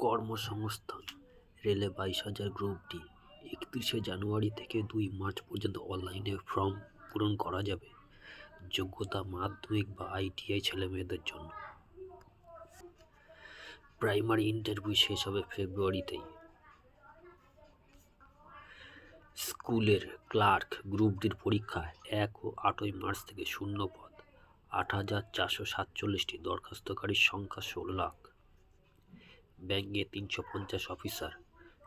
কর্মসংস্থান রেলে 22,000 group D 31শে জানুয়ারি থেকে 2 মার্চ পর্যন্ত অনলাইনে ফর্ম পূরণ করা যাবে। যোগ্যতা মাধ্যমিক বা ITI ছেলেমেয়েদের জন্য। প্রাইমারি ইন্টারভিউ শেষ হবে ফেব্রুয়ারিতেই। স্কুলের ক্লার্ক গ্রুপ ডির পরীক্ষা 1 ও 8ই মার্চ থেকে। শূন্য পদ 8,447টি, দরখাস্তকারীর সংখ্যা 16 লাখ। ব্যাঙ্কে 350 অফিসার।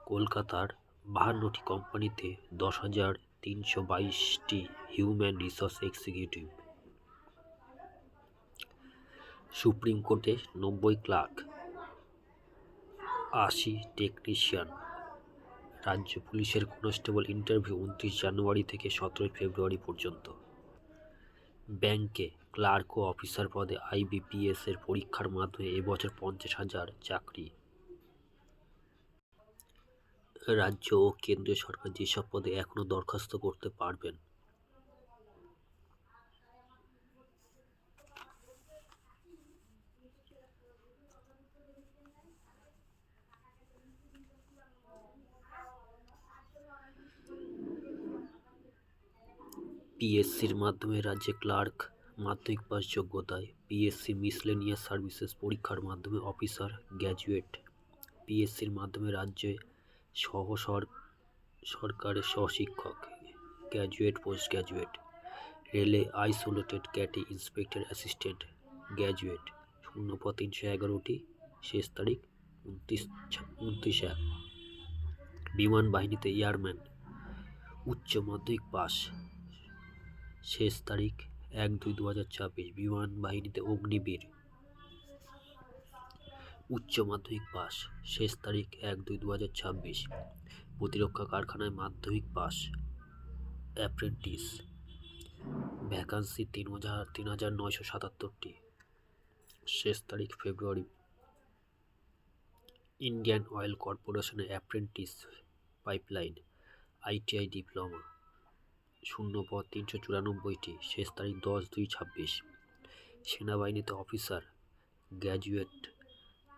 কলকাতার 52টি কোম্পানিতে 10,322টি হিউম্যান রিসোর্স এক্সিকিউটিভ। সুপ্রিম কোর্টে 90 ক্লার্ক, 80 টেকনিশিয়ান। রাজ্য পুলিশের কনস্টেবল ইন্টারভিউ 29 জানুয়ারি থেকে 17 ফেব্রুয়ারি পর্যন্ত। ব্যাংকে ক্লার্ক ও অফিসার পদে IBPS এর পরীক্ষার মাধ্যমে এবছর 50,000 চাকরি। রাজ্য ও কেন্দ্রীয় সরকার যেসব পদে এখনো দরখাস্ত করতে পারবেন: PSCর মাধ্যমে রাজ্যে ক্লার্ক মাধ্যমিক পাস যোগ্যতায়। PSC মিসলেনিয়াস সার্ভিসেস পরীক্ষার মাধ্যমে অফিসার গ্র্যাজুয়েট। PSCর মাধ্যমে রাজ্যে সরকারের সহশিক্ষক গ্র্যাজুয়েট, পোস্ট গ্র্যাজুয়েট। রেলে আইসোলেটেড ক্যাটে ইন্সপেক্টর অ্যাসিস্ট্যান্ট গ্র্যাজুয়েট। শূন্যপদ 311টি, শেষ তারিখ 29/1। বিমান বাহিনীতে এয়ারম্যান, উচ্চ মাধ্যমিক পাস, শেষ তারিখ 1/2/2026। বিমান বাহিনীতে অগ্নিবীর, উচ্চ মাধ্যমিক পাস, শেষ তারিখ 1/2/2026। প্রতিরক্ষা কারখানায় মাধ্যমিক পাস, অ্যাপ্রেন্টিস। ভ্যাকান্সি 3,977টি, শেষ তারিখ ফেব্রুয়ারি। ইন্ডিয়ান অয়েল কর্পোরেশনে অ্যাপ্রেন্টিস পাইপলাইন, ITI ডিপ্লোমা। শূন্যপদ 394টি, শেষ তারিখ 10/2/26। সেনাবাহিনীতে অফিসার গ্র্যাজুয়েট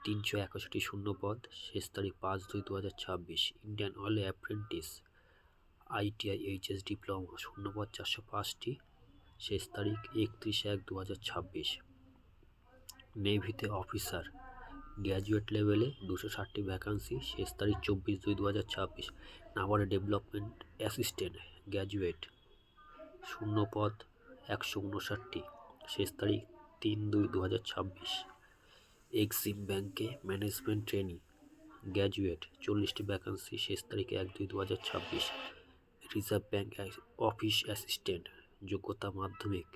381টি শূন্যপদ, শেষ তারিখ 5/2/2026। Indian oil apprentice ITI HS diploma, শূন্যপদ 405টি, শেষ তারিখ 31/1/2026। নেভিতে অফিসার গ্র্যাজুয়েট লেভেলে 260টি ভ্যাকান্সি, শেষ তারিখ 24/2/2026। নাভাল ডেভেলপমেন্ট অ্যাসিস্ট্যান্ট গ্র্যাজুয়েট, শূন্যপদ 159টি, শেষ তারিখ 3/2/2026। এক্সিম ব্যাংকে ম্যানেজমেন্ট ট্রেনি গ্র্যাজুয়েট 40টি ভ্যাকান্সি, শেষ তারিখ 1/2/2026। রিজার্ভ ব্যাংক অফিস অ্যাসিস্ট্যান্ট, যোগ্যতা মাধ্যমিক,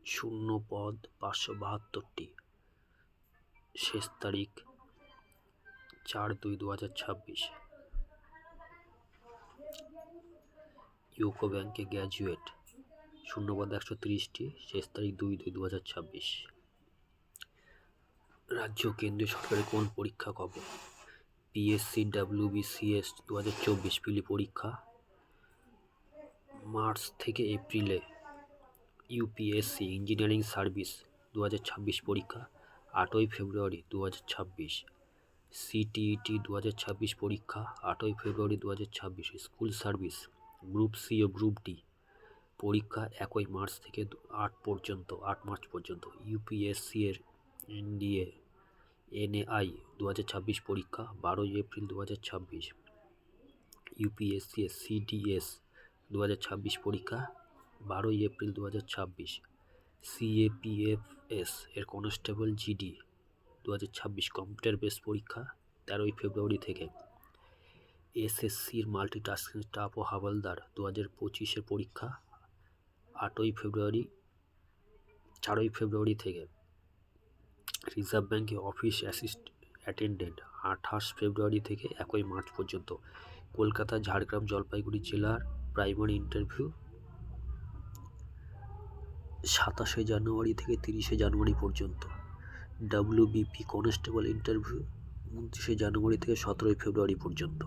শূন্যপদ 572টি, শেষ তারিখ 4/2/2026। ইউকো ব্যাংকে গ্র্যাজুয়েট, শূন্যপদ 130টি, শেষ তারিখ 2/2/2026। রাজ্য কেন্দ্রীয় সরকারের কোন পরীক্ষা কবে? PSC WBCS 2024 প্রিলি পরীক্ষা মার্চ থেকে এপ্রিলে। UPSC ইঞ্জিনিয়ারিং সার্ভিস 2026 পরীক্ষা 8ই ফেব্রুয়ারি 2026। CTET 2026 পরীক্ষা 8ই ফেব্রুয়ারি 2026। স্কুল সার্ভিস গ্রুপ C ও গ্রুপ D পরীক্ষা 1 মার্চ থেকে 8 মার্চ পর্যন্ত। UPSC এর NDA NAI 2026 পরীক্ষা 12 এপ্রিল 2026। UPSC এর CDS 2026 পরীক্ষা 12 এপ্রিল 2026। CAPFS এর কনস্টেবল GD 2026 কম্পিউটার বেস পরীক্ষা 13 ফেব্রুয়ারি থেকে। SSCর মাল্টিটাস্কিং স্টাফ ও হাওলদার 2025 পরীক্ষা 4 ফেব্রুয়ারি থেকে। রিজার্ভ ব্যাংকে অফিস অ্যাটেন্ডেন্ট 28 ফেব্রুয়ারি থেকে 1 মার্চ পর্যন্ত। কলকাতা, ঝাড়গ্রাম, জলপাইগুড়ি জেলার প্রাইমারি ইন্টারভিউ 27 জানুয়ারি থেকে 30 জানুয়ারি পর্যন্ত। WBP কনস্টেবল ইন্টারভিউ 29 জানুয়ারি থেকে 17 ফেব্রুয়ারি পর্যন্ত।